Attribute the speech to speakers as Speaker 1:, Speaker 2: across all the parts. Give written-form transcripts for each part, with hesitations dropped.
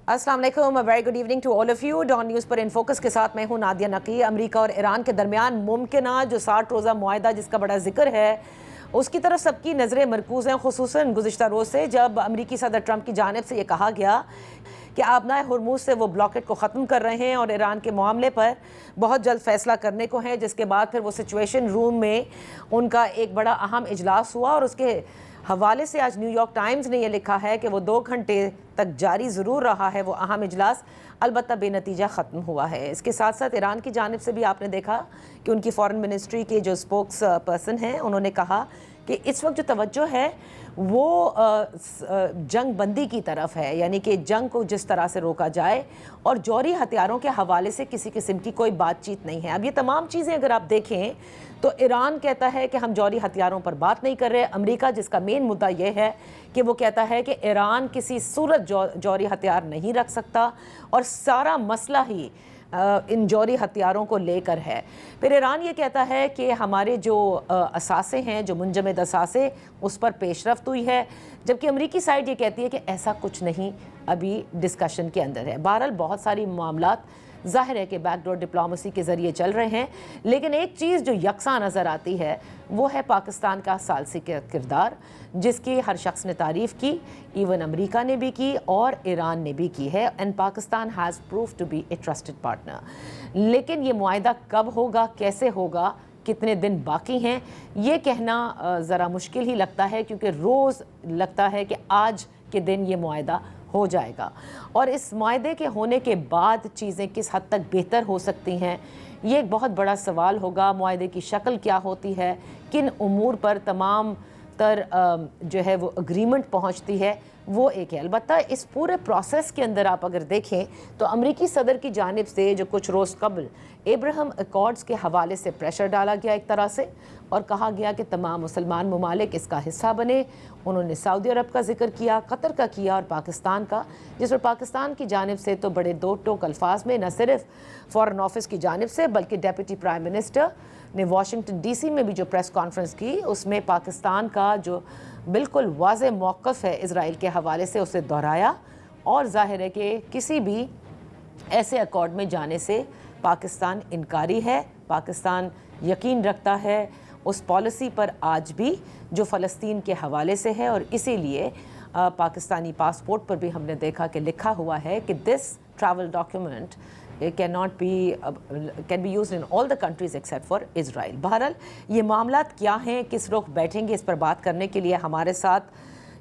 Speaker 1: السلام علیکم، very good evening to all of you. Dawn News پر ان فوکس کے ساتھ میں ہوں نادیہ نقی۔ امریکہ اور ایران کے درمیان ممکنہ جو 60 روزہ معاہدہ جس کا بڑا ذکر ہے اس کی طرف سب کی نظریں مرکوز ہیں، خصوصاً گزشتہ روز سے جب امریکی صدر ٹرمپ کی جانب سے یہ کہا گیا کہ آبنائے ہرموز سے وہ بلاکٹ کو ختم کر رہے ہیں اور ایران کے معاملے پر بہت جلد فیصلہ کرنے کو ہیں، جس کے بعد پھر وہ سچویشن روم میں ان کا ایک بڑا اہم اجلاس ہوا، اور اس کے حوالے سے آج نیو یارک ٹائمز نے یہ لکھا ہے کہ وہ 2 گھنٹے تک جاری ضرور رہا ہے وہ اہم اجلاس، البتہ بے نتیجہ ختم ہوا ہے۔ اس کے ساتھ ساتھ ایران کی جانب سے بھی آپ نے دیکھا کہ ان کی فارن منسٹری کے جو اسپوکس پرسن ہیں انہوں نے کہا کہ اس وقت جو توجہ ہے وہ جنگ بندی کی طرف ہے، یعنی کہ جنگ کو جس طرح سے روکا جائے، اور جوہری ہتھیاروں کے حوالے سے کسی قسم کی کوئی بات چیت نہیں ہے۔ اب یہ تمام چیزیں اگر آپ دیکھیں تو ایران کہتا ہے کہ ہم جوہری ہتھیاروں پر بات نہیں کر رہے، امریکہ جس کا مین مدعا یہ ہے کہ وہ کہتا ہے کہ ایران کسی صورت جوہری ہتھیار نہیں رکھ سکتا، اور سارا مسئلہ ہی ان جوہری ہتھیاروں کو لے کر ہے۔ پھر ایران یہ کہتا ہے کہ ہمارے جو اثاثے ہیں، جو منجمد اثاثے، اس پر پیش رفت ہوئی ہے، جبکہ امریکی سائڈ یہ کہتی ہے کہ ایسا کچھ نہیں ابھی ڈسکشن کے اندر ہے۔ بہرحال بہت ساری معاملات ظاہر ہے کہ بیک ڈور ڈپلومیسی کے ذریعے چل رہے ہیں، لیکن ایک چیز جو یکساں نظر آتی ہے وہ ہے پاکستان کا ثالثی کا کردار، جس کی ہر شخص نے تعریف کی، ایون امریکہ نے بھی کی اور ایران نے بھی کی ہے، and Pakistan has proof to be a trusted partner. لیکن یہ معاہدہ کب ہوگا، کیسے ہوگا، کتنے دن باقی ہیں، یہ کہنا ذرا مشکل ہی لگتا ہے، کیونکہ روز لگتا ہے کہ آج کے دن یہ معاہدہ ہو جائے گا، اور اس معاہدے کے ہونے کے بعد چیزیں کس حد تک بہتر ہو سکتی ہیں، یہ ایک بہت بڑا سوال ہوگا۔ معاہدے کی شکل کیا ہوتی ہے، کن امور پر تمام تر جو ہے وہ اگریمنٹ پہنچتی ہے، وہ ایک ہے۔ البتہ اس پورے پروسیس کے اندر آپ اگر دیکھیں تو امریکی صدر کی جانب سے جو کچھ روز قبل ابراہم ایکارڈز کے حوالے سے پریشر ڈالا گیا ایک طرح سے، اور کہا گیا کہ تمام مسلمان ممالک اس کا حصہ بنے۔ انہوں نے سعودی عرب کا ذکر کیا، قطر کا کیا اور پاکستان کا، جس پر پاکستان کی جانب سے تو بڑے دو ٹوک الفاظ میں نہ صرف فارن آفس کی جانب سے بلکہ ڈیپٹی پرائم منسٹر نے واشنگٹن ڈی سی میں بھی جو پریس کانفرنس کی، اس میں پاکستان کا جو بالکل واضح موقف ہے اسرائیل کے حوالے سے اسے دہرایا، اور ظاہر ہے کہ کسی بھی ایسے ایکارڈ میں جانے سے پاکستان انکاری ہے۔ پاکستان یقین رکھتا ہے اس پالیسی پر آج بھی جو فلسطین کے حوالے سے ہے، اور اسی لیے پاکستانی پاسپورٹ پر بھی ہم نے دیکھا کہ لکھا ہوا ہے کہ this travel document can be used in all the countries except for Israel۔ بہرحال یہ معاملات کیا ہیں، کس رخ بیٹھیں گے، اس پر بات کرنے کے لیے ہمارے ساتھ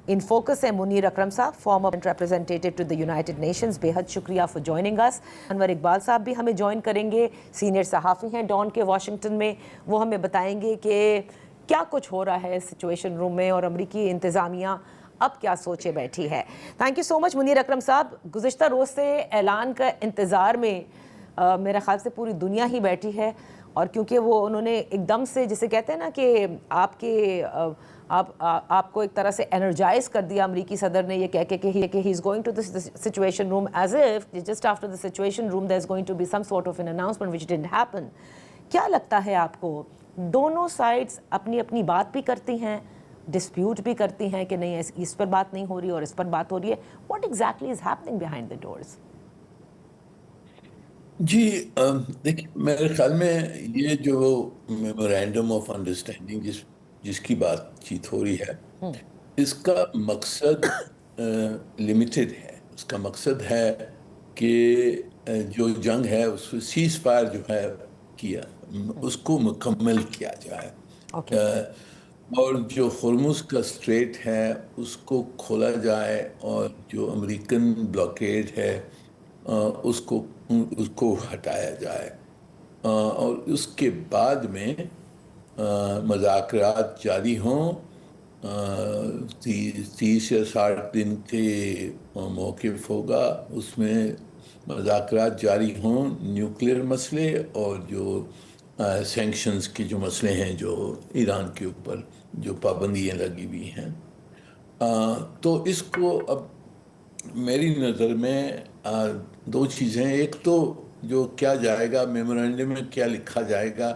Speaker 1: ان فوکس ہے Munir Akram sahib, former representative to the United Nations, بے حد شکریہ فار جوائننگ اس۔ انور اقبال صاحب بھی ہمیں جوائن کریں گے، سینئر صحافی ہیں ڈان کے واشنگٹن میں، وہ ہمیں بتائیں گے کہ کیا کچھ ہو رہا ہے سچویشن روم میں اور امریکی انتظامیہ اب کیا سوچے بیٹھی ہے۔ تھینک یو سو مچ منیر اکرم صاحب۔ گزشتہ روز سے اعلان کا انتظار میں میرا خیال سے پوری دنیا ہی بیٹھی ہے، اور کیونکہ وہ انہوں نے ایک دم سے جسے کہتے ہیں نا کہ آپ کو ایک طرح سے انرجائز کر دیا امریکی صدر نے، یہ کہہ کے کہ he is going to the situation room as if just after the situation room there is going to be some sort of an announcement which didn't happen. کیا لگتا ہے آپ کو، دونوں سائڈز اپنی اپنی بات بھی کرتی ہیں، ڈسپیوٹ بھی کرتی ہیں کہ نہیں اس پر بات نہیں ہو رہی اور اس پر بات ہو رہی ہے؟ What exactly is happening behind the doors?
Speaker 2: جی دیکھیں، میرے خیال میں یہ جو میمورینڈم آف انڈرسٹینڈنگ جس کی بات چیت ہو رہی ہے، اس کا مقصد لمیٹڈ ہے۔ اس کا مقصد ہے کہ جو جنگ ہے اس کو سیز فائر جو ہے کیا، اس کو مکمل کیا جائے، اور جو ہرمز کا اسٹریٹ ہے اس کو کھولا جائے، اور جو امریکن بلاکیڈ ہے اس کو ہٹایا جائے، اور اس کے بعد میں مذاکرات جاری ہوں۔ 30 یا 60 دن کے موقف ہوگا، اس میں مذاکرات جاری ہوں، نیوکلیر مسئلے اور جو سینکشنز کے جو مسئلے ہیں، جو ایران کے اوپر جو پابندیاں لگی ہوئی ہیں۔ تو اس کو اب میری نظر میں 2 چیزیں، ایک تو جو کیا جائے گا میمورینڈم میں کیا لکھا جائے گا،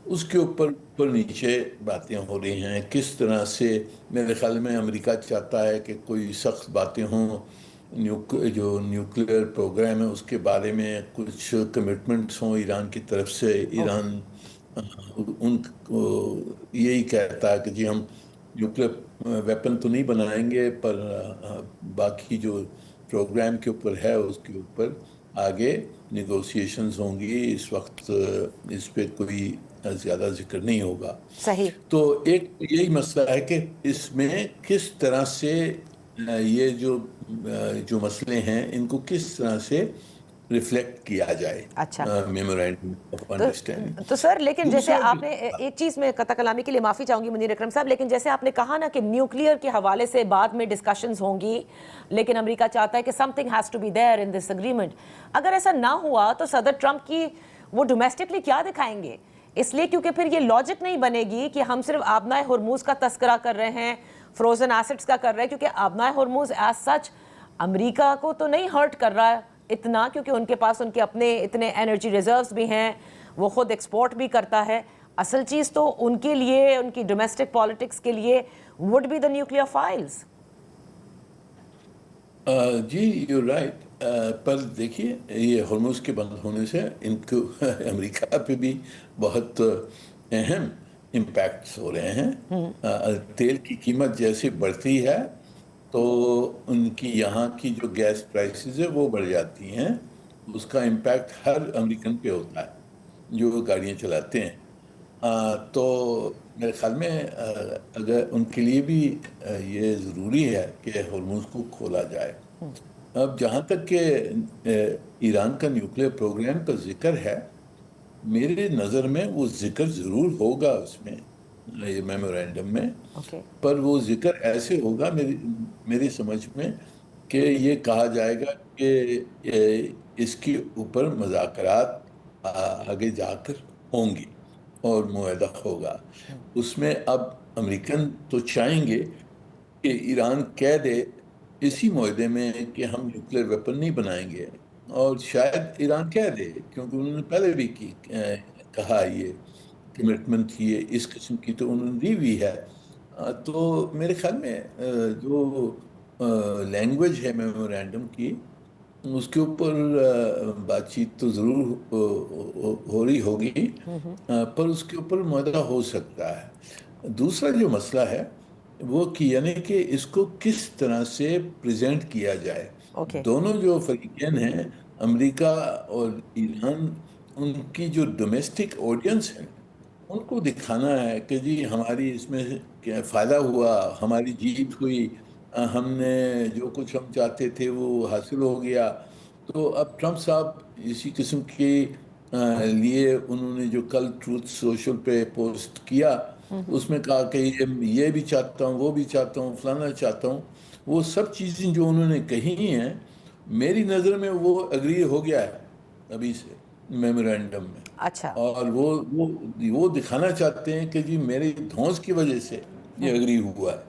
Speaker 2: اس کے اوپر نیچے باتیں ہو رہی ہیں، کس طرح سے۔ میرے خیال میں امریکہ چاہتا ہے کہ کوئی سخت باتیں ہوں، جو نیوکلیئر پروگرام ہے اس کے بارے میں کچھ کمٹمنٹس ہوں ایران کی طرف سے. ایران ان کو یہی کہتا ہے کہ جی ہم نیوکلیئر ویپن تو نہیں بنائیں گے، پر باقی جو پروگرام کے اوپر ہے اس کے اوپر آگے نیگوسیشنز ہوں گی. اس وقت اس پہ کوئی زیادہ ذکر نہیں ہوگا.
Speaker 1: صحیح.
Speaker 2: تو ایک یہی مسئلہ ہے کہ اس میں کس طرح سے یہ جو مسئلے ہیں ان کو کس طرح سے ریفلیکٹ کیا جائے
Speaker 1: اچھا.
Speaker 2: Memorandum of understanding.
Speaker 1: تو سر لیکن جیسے
Speaker 2: دوسرا
Speaker 1: آپ نے ایک چیز میں قطع کلامی کے لیے معافی چاہوں گی منیر اکرم صاحب، لیکن جیسے آپ نے کہا نا کہ نیوکلیئر کے حوالے سے بعد میں ڈسکشنز ہوں گی، لیکن امریکہ چاہتا ہے کہ something has to be there in this agreement. اگر ایسا نہ ہوا تو صدر ٹرمپ کی وہ ڈومیسٹکلی کیا دکھائیں گے؟ اس لیے کیونکہ پھر یہ لاجک نہیں بنے گی کہ ہم صرف آبنائے ہرموز کا تذکرہ کر رہے ہیں، فروزن ایسٹس کا کر رہے ہیں، کیونکہ آبنائے ہرموز ایز سچ امریکہ کو تو نہیں ہرٹ کر رہا ہے اتنا، کیونکہ ان کے پاس ان کے اپنے اتنے انرجی ریزروز بھی ہیں، وہ خود ایکسپورٹ بھی کرتا ہے. اصل چیز تو ان کے لیے، ان کی ڈومیسٹک پالیٹکس کے لیے would be the nuclear files.
Speaker 2: جی یو رائٹ. پر دیکھیے یہ ہرمز کے بند ہونے سے ان کو امریکہ پہ بھی بہت اہم امپیکٹس ہو رہے ہیں. تیل کی قیمت جیسے بڑھتی ہے تو ان کی یہاں کی جو گیس پرائسز ہے وہ بڑھ جاتی ہیں. اس کا امپیکٹ ہر امریکن پہ ہوتا ہے جو گاڑیاں چلاتے ہیں. تو میرے خیال میں اگر ان کے لیے بھی یہ ضروری ہے کہ ہرمز کو کھولا جائے. اب جہاں تک کہ ایران کا نیوکلیئر پروگرام کا ذکر ہے، میرے نظر میں وہ ذکر ضرور ہوگا اس میں، یہ میمورینڈم میں. پر وہ ذکر ایسے ہوگا میری سمجھ میں کہ یہ کہا جائے گا کہ اس کے اوپر مذاکرات آگے جا کر ہوں گی اور معاہدہ ہوگا. اس میں اب امریکن تو چاہیں گے کہ ایران کہہ دے اسی معاہدے میں کہ ہم نیوکلیئر ویپن نہیں بنائیں گے، اور شاید ایران کہہ دے کیونکہ انہوں نے پہلے بھی کہا یہ کمٹمنٹ یہ اس قسم کی تو انہوں نے دی ہوئی ہے. تو میرے خیال میں جو لینگویج ہے میمورینڈم کی اس کے اوپر بات چیت تو ضرور ہو رہی ہوگی، پر اس کے اوپر معاہدہ ہو سکتا ہے. دوسرا جو مسئلہ ہے وہ یعنی کہ اس کو کس طرح سے پریزنٹ کیا جائے. دونوں جو فریقین ہیں امریکہ اور ایران، ان کی جو ڈومیسٹک آڈینس ہے ان کو دکھانا ہے کہ جی ہماری اس میں کیا فائدہ ہوا، ہماری جیت ہوئی، ہم نے جو کچھ ہم چاہتے تھے وہ حاصل ہو گیا. تو اب ٹرمپ صاحب اسی قسم کے لیے انہوں نے جو کل ٹروتھ سوشل پہ پوسٹ کیا اس میں کہا کہ یہ بھی چاہتا ہوں، وہ بھی چاہتا ہوں، فلانا چاہتا ہوں. وہ سب چیزیں جو انہوں نے کہی ہیں میری نظر میں وہ اگری ہو گیا ہے ابھی سے میمورینڈم میں.
Speaker 1: اچھا.
Speaker 2: اور وہ دکھانا چاہتے ہیں کہ جی میری دھونس کی وجہ سے یہ اگری ہوا ہے.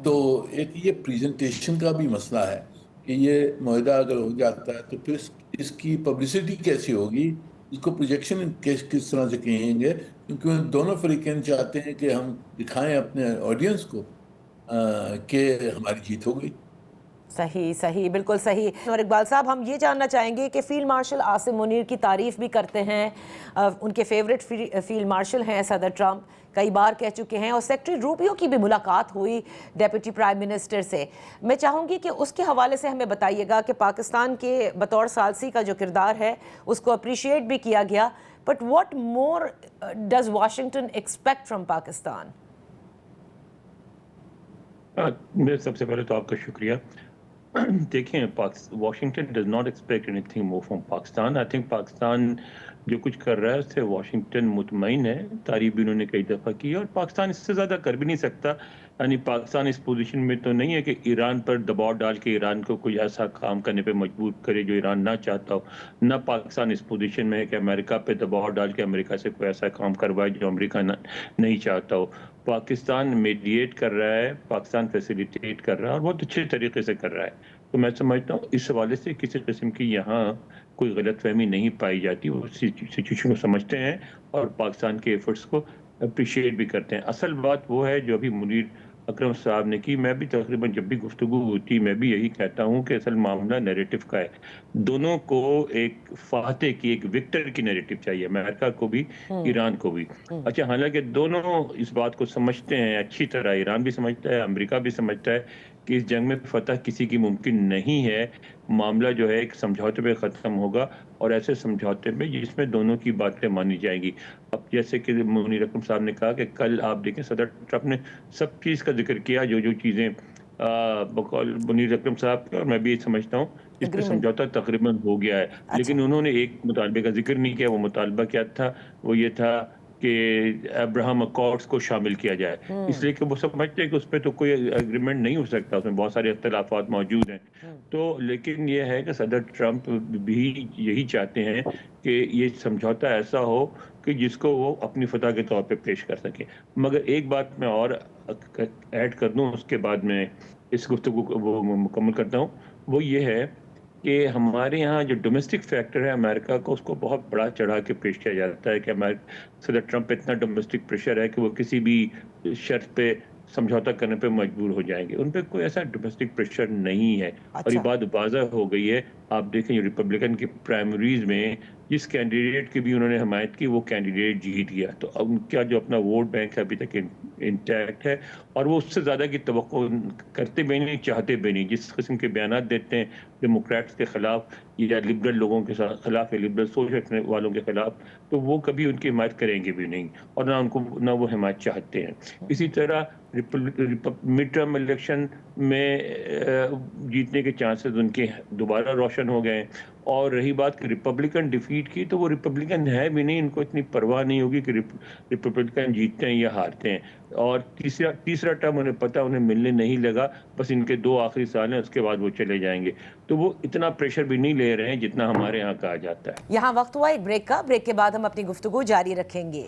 Speaker 2: تو ایک یہ پریزنٹیشن کا بھی مسئلہ ہے کہ یہ معاہدہ اگر ہو جاتا ہے تو پھر اس کی پبلسٹی کیسی ہوگی، اس کو پروجیکشن کس طرح سے کہیں گے، کیونکہ دونوں فریقین چاہتے ہیں کہ ہم دکھائیں اپنے آڈینس کو کہ ہماری جیت ہو گئی.
Speaker 1: صحیح بالکل صحیح. اور اقبال صاحب ہم یہ جاننا چاہیں گے کہ فیلڈ مارشل عاصم منیر کی تعریف بھی کرتے ہیں، ان کے فیورٹ فیلڈ مارشل ہیں صدر ٹرمپ، کئی بار کہہ چکے ہیں، اور سیکٹری روبیو کی بھی ملاقات ہوئی ڈیپٹی پرائم منسٹر سے. میں چاہوں گی کہ اس کے حوالے سے ہمیں بتائیے گا کہ پاکستان کے بطور ثالثی کا جو کردار ہے اس کو اپریشیٹ بھی کیا گیا، but what more does Washington expect from Pakistan?
Speaker 3: میں سب سے پہلے تو آپ کا شکریہ. دیکھیں Washington does not expect any thing more from Pakistan. I think Pakistan جو کچھ کر رہا ہے اس سے واشنگٹن مطمئن ہے. تعریف بھی انہوں نے کئی دفعہ کی ہے، اور پاکستان اس سے زیادہ کر بھی نہیں سکتا. یعنی پاکستان اس پوزیشن میں تو نہیں ہے کہ ایران پر دباؤ ڈال کے ایران کو کوئی ایسا کام کرنے پہ مجبور کرے جو ایران نہ چاہتا ہو. نہ پاکستان اس پوزیشن میں ہے کہ امریکہ پہ دباؤ ڈال کے امریکہ سے کوئی ایسا کام کروائے جو امریکہ نہیں چاہتا ہو. پاکستان میڈیٹ کر رہا ہے، پاکستان فیسیلیٹیٹ کر رہا ہے، اور بہت اچھے طریقے سے کر رہا ہے. تو میں سمجھتا ہوں اس حوالے سے کسی قسم کی یہاں کوئی غلط فہمی نہیں پائی جاتی. وہ سچویشن کو سمجھتے ہیں اور پاکستان کے ایفرٹس کو اپریشیٹ بھی کرتے ہیں. اصل بات وہ ہے جو ابھی منیر اکرم صاحب نے کی. میں بھی تقریباً جب بھی گفتگو ہوتی میں بھی یہی کہتا ہوں کہ اصل معاملہ نیریٹو کا ہے. دونوں کو ایک فاتح کی، ایک وکٹر کی نیریٹو چاہیے، امریکہ کو بھی ایران کو بھی. اچھا، حالانکہ دونوں اس بات کو سمجھتے ہیں اچھی طرح، ایران بھی سمجھتا ہے، امریکہ بھی سمجھتا ہے کہ اس جنگ میں فتح کسی کی ممکن نہیں ہے. معاملہ جو ہے ایک سمجھوتے پہ ختم ہوگا، اور ایسے سمجھوتے میں جس میں دونوں کی باتیں مانی جائیں گی. اب جیسے کہ منیر اکرم صاحب نے کہا کہ کل آپ دیکھیں صدر ٹرمپ نے سب چیز کا ذکر کیا، جو چیزیں بقول منیر اکرم صاحب کے، اور میں بھی یہ سمجھتا ہوں اس پہ
Speaker 1: Agreement.
Speaker 3: سمجھوتا تقریباً ہو گیا ہے.
Speaker 1: اچھا.
Speaker 3: لیکن انہوں نے ایک مطالبے کا ذکر نہیں کیا. وہ مطالبہ کیا تھا؟ وہ یہ تھا کہ ابراہم اکارڈز کو شامل کیا جائے، اس لیے کہ وہ سمجھتے ہیں کہ اس پہ تو کوئی اگریمنٹ نہیں ہو سکتا، اس میں بہت سارے اختلافات موجود ہیں. تو لیکن یہ ہے کہ صدر ٹرمپ بھی یہی چاہتے ہیں کہ یہ سمجھوتا ایسا ہو کہ جس کو وہ اپنی فتح کے طور پہ پیش کر سکیں. مگر ایک بات میں اور ایڈ کر دوں، اس کے بعد میں اس گفتگو کو وہ مکمل کرتا ہوں. وہ یہ ہے کہ ہمارے یہاں جو ڈومیسٹک فیکٹر ہے امریکہ کو، اس کو بہت بڑا چڑھا کے پیش کیا جاتا ہے کہ صدر ٹرمپ پہ اتنا ڈومیسٹک پریشر ہے کہ وہ کسی بھی شرط پہ سمجھوتا کرنے پہ مجبور ہو جائیں گے. ان پہ کوئی ایسا ڈومیسٹک پریشر نہیں ہے، اور یہ بات واضح ہو گئی ہے. آپ دیکھیں ریپبلکن کی پرائمریز میں جس کینڈیڈیٹ کی بھی انہوں نے حمایت کی، وہ کینڈیڈیٹ جیت گیا. تو اب ان کا جو اپنا ووٹ بینک ہے ابھی تک انٹیکٹ ہے، اور وہ اس سے زیادہ کی توقع کرتے بھی نہیں، چاہتے بھی نہیں. جس قسم کے بیانات دیتے ہیں ڈیموکریٹس کے خلاف یا لبرل لوگوں کے خلاف یا لبرل سوچ رکھنے والوں کے خلاف، تو وہ کبھی ان کی حمایت کریں گے بھی نہیں، اور نہ وہ حمایت چاہتے ہیں. اسی طرح مڈ ٹرم الیکشن میں جیتنے کے چانسز ان کے دوبارہ روشن ہو گئے. اور رہی بات کہ ریپبلکن ڈیفیٹ کی، تو وہ ریپبلکن ہے بھی نہیں، ان کو اتنی پرواہ نہیں ہوگی کہ ریپبلکن جیتتے ہیں یا ہارتے ہیں. اور تیسرا ٹرم انہیں پتہ انہیں ملنے نہیں لگا، بس ان کے 2 آخری سال ہیں، اس کے بعد وہ چلے جائیں گے. تو وہ اتنا پریشر بھی نہیں لے رہے ہیں جتنا ہمارے ہاں کہا جاتا ہے.
Speaker 1: یہاں وقت ہوا ایک بریک کا. بریک کے بعد ہم اپنی گفتگو جاری رکھیں گے.